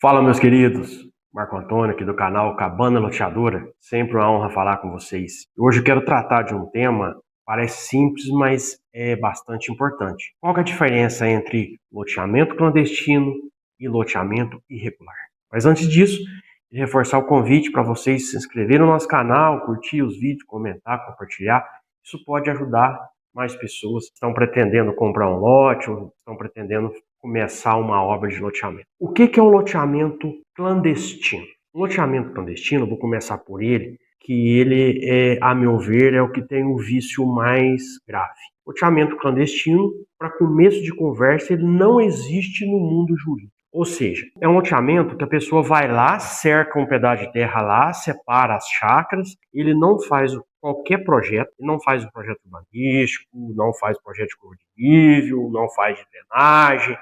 Fala, meus queridos. Marco Antônio aqui do canal Cabana Loteadora. Sempre uma honra falar com vocês. Hoje eu quero tratar de um tema, parece simples, mas é bastante importante. Qual que é a diferença entre loteamento clandestino e loteamento irregular? Mas antes disso, reforçar o convite para vocês se inscreverem no nosso canal, curtir os vídeos, comentar, compartilhar. Isso pode ajudar mais pessoas que estão pretendendo comprar um lote ou estão pretendendo começar uma obra de loteamento. O que é um loteamento clandestino? Um loteamento clandestino, vou começar por ele, que ele, a meu ver, é o que tem o vício mais grave. Loteamento clandestino, para começo de conversa, ele não existe no mundo jurídico. Ou seja, é um loteamento que a pessoa vai lá, cerca um pedaço de terra lá, separa as chácaras, ele não faz qualquer projeto, ele não faz um projeto urbanístico, não faz projeto de curva de nível, não faz de drenagem,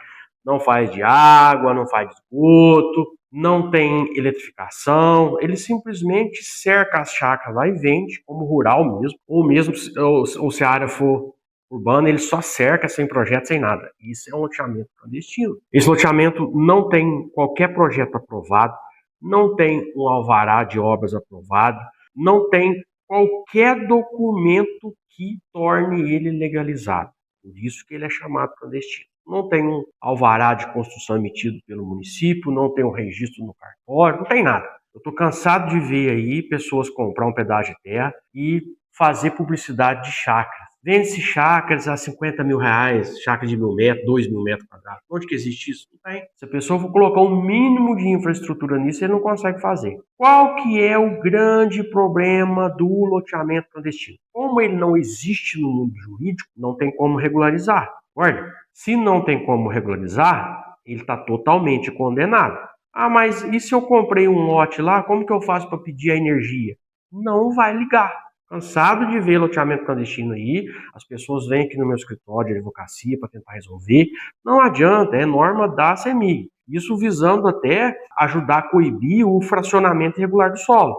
não faz de água, não faz de esgoto, não tem eletrificação, ele simplesmente cerca as chácaras lá e vende, como rural mesmo, ou mesmo ou se a área for urbana, ele só cerca sem projeto, sem nada. Isso é um loteamento clandestino. Esse loteamento não tem qualquer projeto aprovado, não tem um alvará de obras aprovado, não tem qualquer documento que torne ele legalizado. Por isso que ele é chamado clandestino. Não tem um alvará de construção emitido pelo município, não tem um registro no cartório, não tem nada. Eu estou cansado de ver aí pessoas comprar um pedaço de terra e fazer publicidade de chácara. Vende-se chácaras a 50 mil reais, chácara de 1.000 metros, 2.000 metros quadrados. Onde que existe isso? Não tem. Se a pessoa for colocar um mínimo de infraestrutura nisso, ele não consegue fazer. Qual que é o grande problema do loteamento clandestino? Como ele não existe no mundo jurídico, não tem como regularizar. Olha, se não tem como regularizar, ele está totalmente condenado. Ah, mas e se eu comprei um lote lá, como que eu faço para pedir a energia? Não vai ligar. Cansado de ver loteamento clandestino aí, as pessoas vêm aqui no meu escritório de advocacia para tentar resolver. Não adianta, é norma da CEMIG. Isso visando até ajudar a coibir o fracionamento irregular do solo.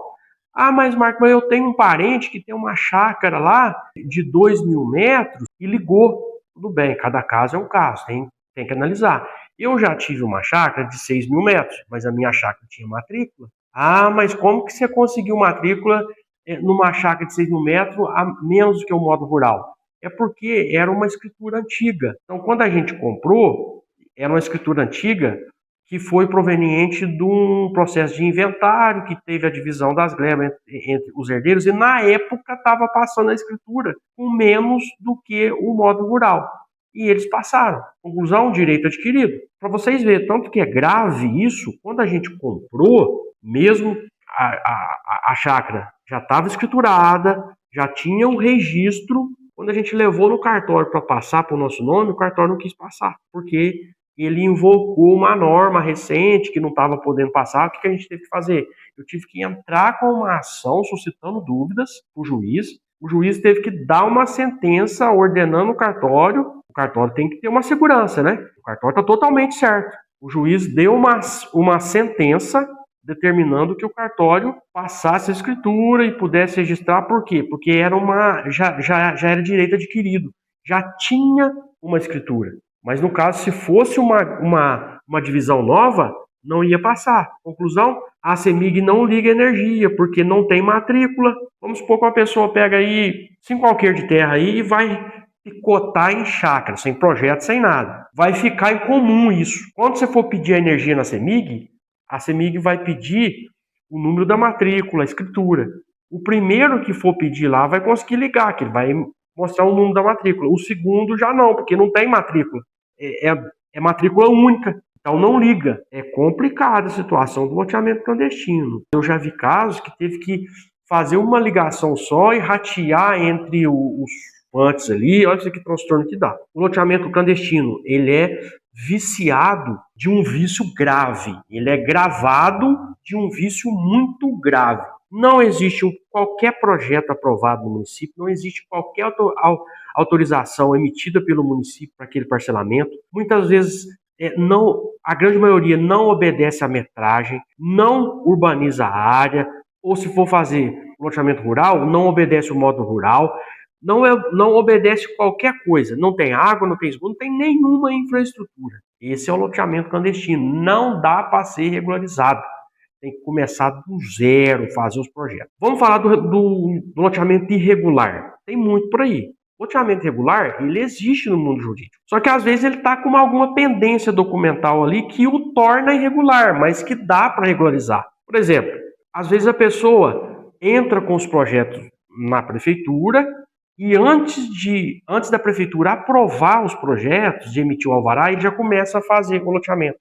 Ah, mas Marco, eu tenho um parente que tem uma chácara lá de 2.000 metros e ligou. Tudo bem, cada caso é um caso, tem que analisar. Eu já tive uma chácara de 6.000 metros, mas a minha chácara tinha matrícula. Ah, mas como que você conseguiu matrícula numa chácara de 6.000 metros a menos do que o modo rural? É porque era uma escritura antiga. Então, quando a gente comprou, era uma escritura antiga que foi proveniente de um processo de inventário, que teve a divisão das glebas entre os herdeiros, e na época estava passando a escritura com menos do que o modo rural. E eles passaram. Conclusão, direito adquirido. Para vocês verem, tanto que é grave isso, quando a gente comprou, mesmo a chácara já estava escriturada, já tinha um registro, quando a gente levou no cartório para passar para o nosso nome, o cartório não quis passar, porque ele invocou uma norma recente que não estava podendo passar. O que a gente teve que fazer? Eu tive que entrar com uma ação suscitando dúvidas para o juiz teve que dar uma sentença ordenando o cartório tem que ter uma segurança, né? O cartório está totalmente certo. O juiz deu uma sentença determinando que o cartório passasse a escritura e pudesse registrar. Por quê? Porque era já era direito adquirido, já tinha uma escritura. Mas no caso, se fosse uma divisão nova, não ia passar. Conclusão, a CEMIG não liga energia, porque não tem matrícula. Vamos supor que uma pessoa pega aí 5 alqueires de terra aí e vai picotar em chácara, sem projeto, sem nada. Vai ficar incomum isso. Quando você for pedir a energia na CEMIG, a CEMIG vai pedir o número da matrícula, a escritura. O primeiro que for pedir lá vai conseguir ligar, que ele vai mostrar o número da matrícula. O segundo já não, porque não tem matrícula. É matrícula única, então não liga. É complicada a situação do loteamento clandestino. Eu já vi casos que teve que fazer uma ligação só e ratear entre os pontes ali. Olha isso que transtorno que dá. O loteamento clandestino, ele é viciado de um vício grave. Ele é gravado de um vício muito grave. Não existe qualquer projeto aprovado no município, não existe qualquer autorização emitida pelo município para aquele parcelamento. Muitas vezes, a grande maioria não obedece à metragem, não urbaniza a área, ou se for fazer loteamento rural, não obedece o modo rural, não obedece qualquer coisa. Não tem água, não tem esgoto, não tem nenhuma infraestrutura. Esse é o loteamento clandestino. Não dá para ser regularizado. Tem que começar do zero, fazer os projetos. Vamos falar do loteamento irregular. Tem muito por aí. O loteamento irregular, ele existe no mundo jurídico. Só que às vezes ele está com alguma pendência documental ali que o torna irregular, mas que dá para regularizar. Por exemplo, às vezes a pessoa entra com os projetos na prefeitura e antes da prefeitura aprovar os projetos, de emitir o alvará, ele já começa a fazer o loteamento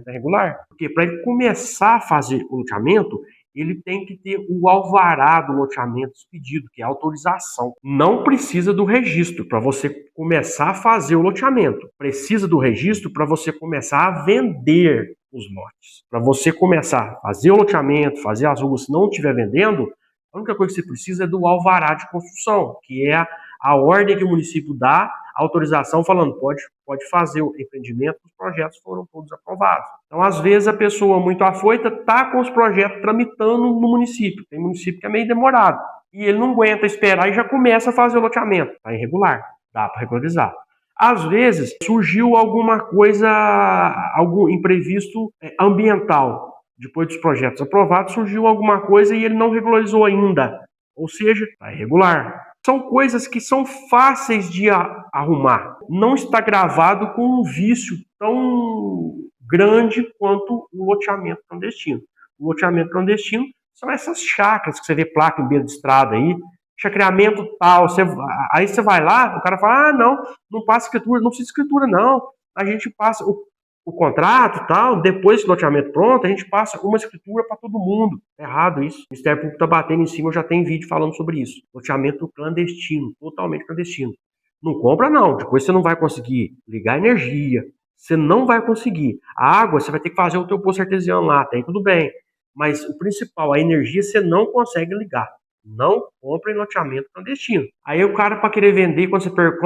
irregular. Porque para ele começar a fazer o loteamento, ele tem que ter o alvará do loteamento expedido, que é a autorização. Não precisa do registro para você começar a fazer o loteamento. Precisa do registro para você começar a vender os lotes. Para você começar a fazer o loteamento, fazer as ruas, se não estiver vendendo, a única coisa que você precisa é do alvará de construção, que é a ordem que o município dá, a autorização falando, pode fazer o empreendimento, os projetos foram todos aprovados. Então, às vezes, a pessoa muito afoita está com os projetos tramitando no município. Tem município que é meio demorado. E ele não aguenta esperar e já começa a fazer o loteamento. Está irregular, dá para regularizar. Às vezes, surgiu alguma coisa, algum imprevisto ambiental. Depois dos projetos aprovados, surgiu alguma coisa e ele não regularizou ainda. Ou seja, está irregular. São coisas que são fáceis de arrumar. Não está gravado com um vício tão grande quanto o loteamento clandestino. O loteamento clandestino são essas chácaras que você vê placa em beira de estrada aí, chacreamento tal. Aí você vai lá, o cara fala, não passa escritura, não precisa de escritura não. A gente passa o contrato tal, depois do loteamento pronto, a gente passa uma escritura para todo mundo. É errado isso. O Ministério Público está batendo em cima, eu já tenho vídeo falando sobre isso. Loteamento clandestino, totalmente clandestino. Não compra não, depois você não vai conseguir ligar energia, você não vai conseguir. A água, você vai ter que fazer o teu poço artesiano lá, tem tudo bem. Mas o principal, a energia, você não consegue ligar. Não compra em loteamento clandestino. Aí o cara, para querer vender, quando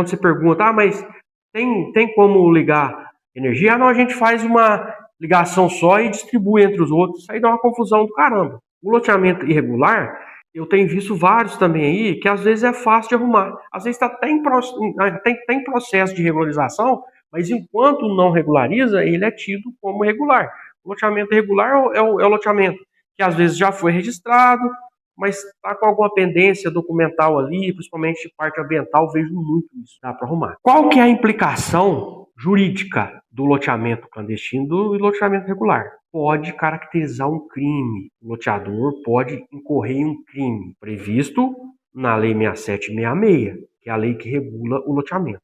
você pergunta, mas tem como ligar energia? Não, a gente faz uma ligação só e distribui entre os outros. Isso aí dá uma confusão do caramba. O loteamento irregular, eu tenho visto vários também aí, que às vezes é fácil de arrumar. Às vezes está até em processo de regularização, mas enquanto não regulariza, ele é tido como regular. O loteamento irregular é o loteamento que às vezes já foi registrado, mas está com alguma pendência documental ali, principalmente parte ambiental, vejo muito isso, dá para arrumar. Qual que é a implicação jurídica do loteamento clandestino e do loteamento regular? Pode caracterizar um crime. O loteador pode incorrer em um crime previsto na Lei 6766, que é a lei que regula o loteamento.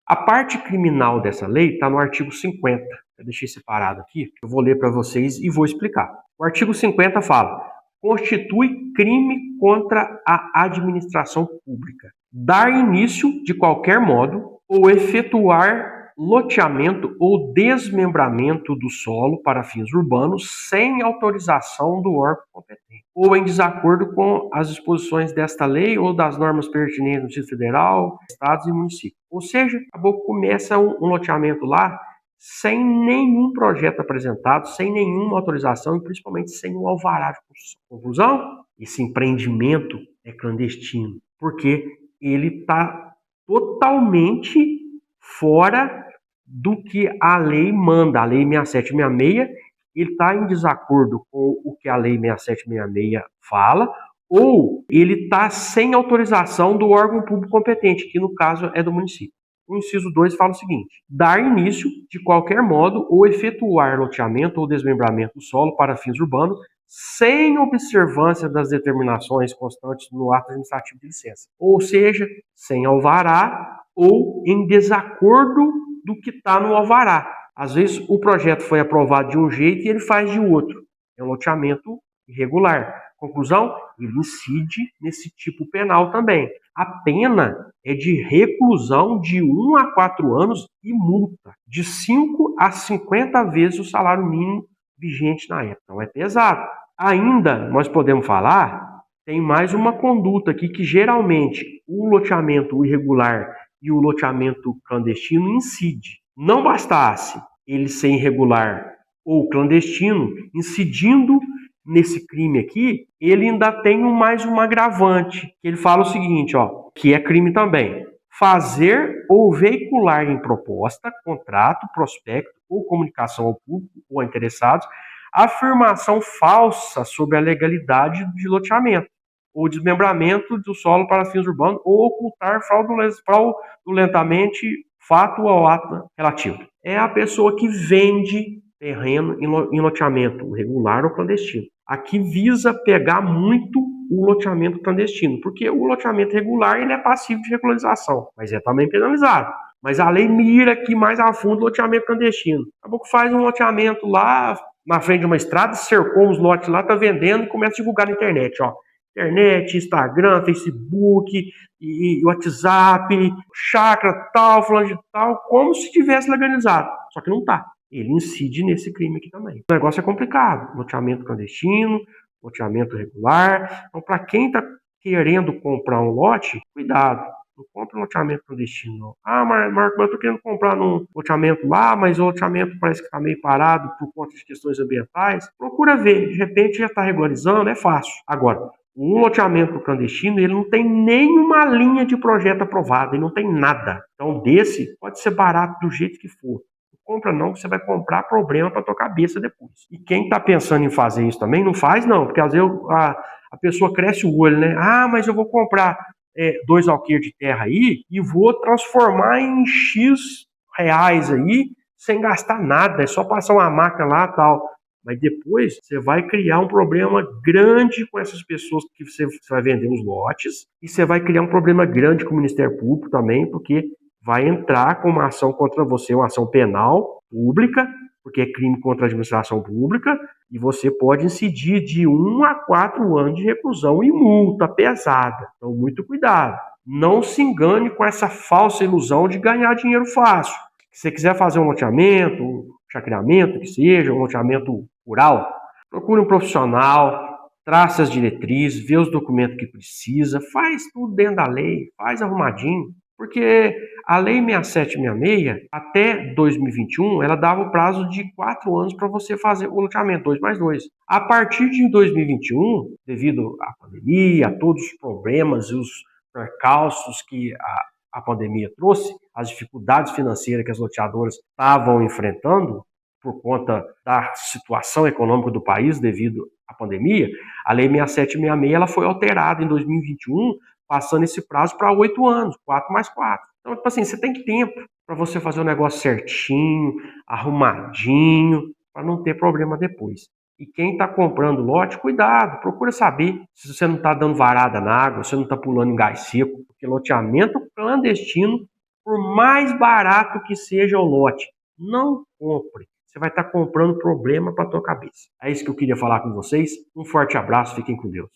A parte criminal dessa lei está no artigo 50. Eu deixei separado aqui, eu vou ler para vocês e vou explicar. O artigo 50 fala: constitui crime contra a administração pública dar início, de qualquer modo, ou efetuar loteamento ou desmembramento do solo para fins urbanos sem autorização do órgão competente, ou em desacordo com as disposições desta lei ou das normas pertinentes no Distrito Federal, estados e municípios. Ou seja, começa um loteamento lá sem nenhum projeto apresentado, sem nenhuma autorização e principalmente sem um alvará de construção. Conclusão? Esse empreendimento é clandestino, porque ele está totalmente fora do que a lei manda. A lei 6766, ele está em desacordo com o que a lei 6766 fala, ou ele está sem autorização do órgão público competente, que no caso é do município. O inciso 2 fala o seguinte: dar início, de qualquer modo, ou efetuar loteamento ou desmembramento do solo para fins urbanos, sem observância das determinações constantes no ato administrativo de licença. Ou seja, sem alvará ou em desacordo do que está no alvará. Às vezes o projeto foi aprovado de um jeito e ele faz de outro. É um loteamento irregular. Conclusão? Ele incide nesse tipo penal também. A pena é de reclusão de 1 a 4 anos e multa de 5 a 50 vezes o salário mínimo vigente na época. Então é pesado. Ainda nós podemos falar, tem mais uma conduta aqui que geralmente o loteamento irregular e o loteamento clandestino incide. Não bastasse ele ser irregular ou clandestino, incidindo nesse crime aqui, ele ainda tem mais um agravante. Ele fala o seguinte, que é crime também. fazer ou veicular em proposta, contrato, prospecto ou comunicação ao público ou a interessados afirmação falsa sobre a legalidade de loteamento ou desmembramento do solo para fins urbanos ou ocultar fraudulentamente fato ou ato relativo. É a pessoa que vende terreno em loteamento regular ou clandestino. Aqui visa pegar muito o loteamento clandestino, porque o loteamento regular ele é passivo de regularização, mas é também penalizado. Mas a lei mira aqui mais a fundo o loteamento clandestino. Acabou que faz um loteamento lá na frente de uma estrada, cercou uns lotes lá, tá vendendo e começa a divulgar na internet, ó. Internet, Instagram, Facebook, e WhatsApp, chácara tal, fulano de tal, como se tivesse legalizado. Só que não tá. Ele incide nesse crime aqui também. O negócio é complicado. Loteamento clandestino, loteamento regular. Então, para quem está querendo comprar um lote, cuidado. Não compre um loteamento clandestino, não. Ah, Marco, eu estou querendo comprar num loteamento lá, mas o loteamento parece que está meio parado por conta de questões ambientais. Procura ver. De repente já está regularizando, é fácil. Agora, um loteamento clandestino, ele não tem nenhuma linha de projeto aprovada, ele não tem nada. Então, desse, pode ser barato do jeito que for. Não compra não, que você vai comprar problema para tua cabeça depois. E quem está pensando em fazer isso também, não faz não, porque às vezes a pessoa cresce o olho, né? Ah, mas eu vou comprar 2 alqueires de terra aí e vou transformar em X reais aí, sem gastar nada, é só passar uma máquina lá e tal. Mas depois você vai criar um problema grande com essas pessoas que você vai vender os lotes e você vai criar um problema grande com o Ministério Público também, porque vai entrar com uma ação contra você, uma ação penal pública, porque é crime contra a administração pública, e você pode incidir de 1 a 4 anos de reclusão e multa pesada. Então, muito cuidado. Não se engane com essa falsa ilusão de ganhar dinheiro fácil. Se você quiser fazer um loteamento, um chacreamento, que seja, um loteamento rural, procure um profissional, trace as diretrizes, vê os documentos que precisa, faz tudo dentro da lei, faz arrumadinho. Porque a Lei 6766, até 2021, ela dava o prazo de 4 anos para você fazer o loteamento 2+2. A partir de 2021, devido à pandemia, a todos os problemas e os percalços que a pandemia trouxe, as dificuldades financeiras que as loteadoras estavam enfrentando por conta da situação econômica do país devido à pandemia, a Lei 6766 ela foi alterada em 2021, passando esse prazo para 8 anos, 4+4. Então, tipo assim, você tem tempo para você fazer o negócio certinho, arrumadinho, para não ter problema depois. E quem está comprando lote, cuidado, procura saber se você não está dando varada na água, se você não está pulando em gás seco, porque loteamento clandestino, por mais barato que seja o lote, não compre. Você vai estar comprando problema para a tua cabeça. É isso que eu queria falar com vocês. Um forte abraço, fiquem com Deus.